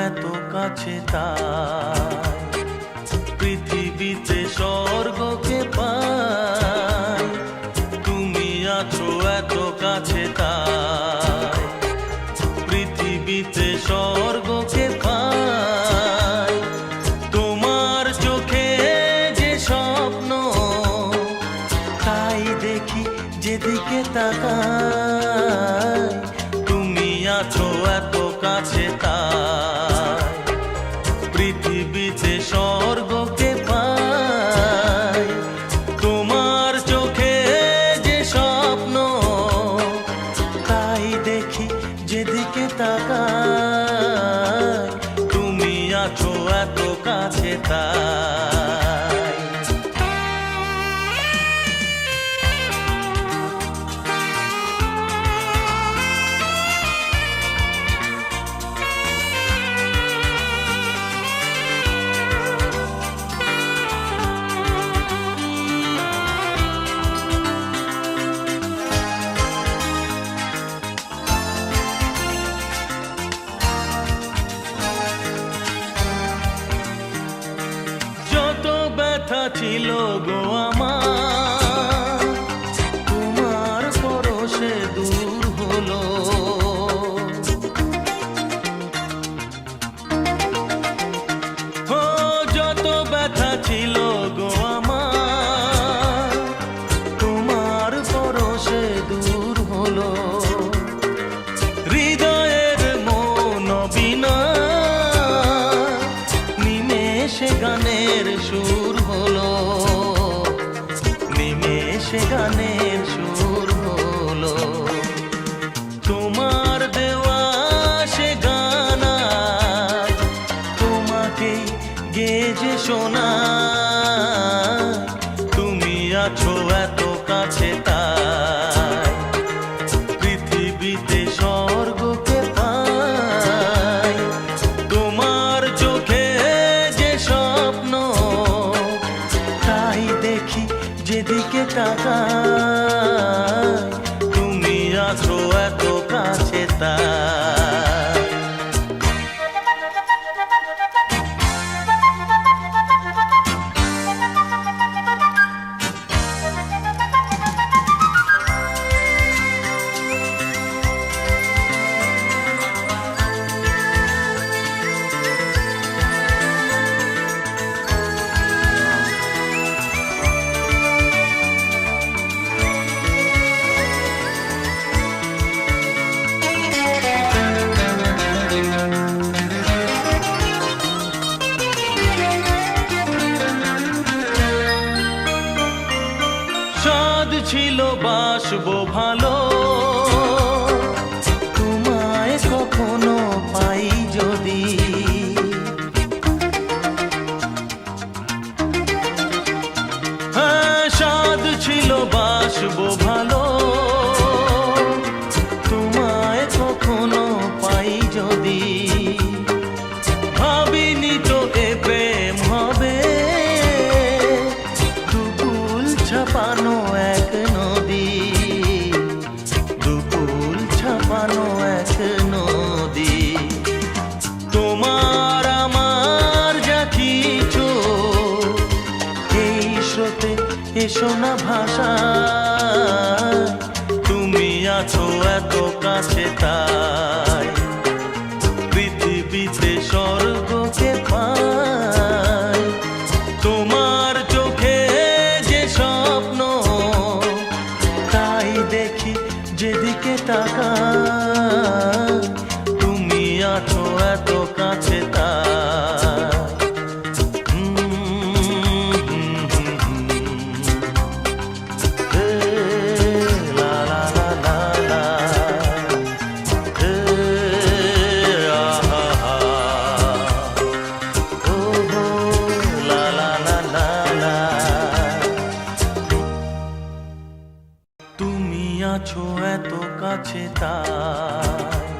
এত কাছে তাই পৃথিবীতে স্বর্গকে পাই, তুমি আছো এত কাছে তাই পৃথিবীতে স্বর্গকে পাই। তোমার চোখে যে স্বপ্ন তাই দেখি যেদিকে তাকাই, তুমি আছো এত কাছে তাই পৃথিবীতে স্বর্গকে পাই। তোমার চোখে যে স্বপ্ন তাই দেখি যেদিকে তাকাই, তুমি আছো এত কাছে তাই। ব্যথা ছিল গো আমার, তোমার পরশে দূর হলো। ও যত ব্যথা ছিল গো আমার, তোমার পরশে দূর হলো। হৃদয়ের মন বিনা নিমেষে গানের সুর হলো, নিমেষে গানের সুর হলো। তোমার দেওয়া সে গানা তোমাকে গেজে শোনা, তুমি আছো এত কাছে তাই পৃথিবীতে স্বর্গকে পাই। তোমার চোখে যে স্বপ্ন তাই দেখি যেদিকে তাকাই, তুমি আছো এত কাছে তাই। সাদ ছিল বাসবো ভালো, তোমায় কখনো পাই যদি। হ্যাঁ সাদ ছিল বাসবো ভালো, তোমায় কখনো পাই যদি। ভাবিনি তো এ প্রেম হবে দুকুল ছাপানো এক নদী, দুকুল ছাপানো এক নদী। তোমার আমার যা কিছু এই স্রোতে এসো না ভাষা, তুমি আছো এত কাছে তাই পৃথিবীতে স্বর্গকে পাই। তোমার চোখে যে স্বপ্ন তাই দেখি যেদিকে তাকাই, তুমি আছো এত কাছে তাই। তুমি আছো এত কাছে তাই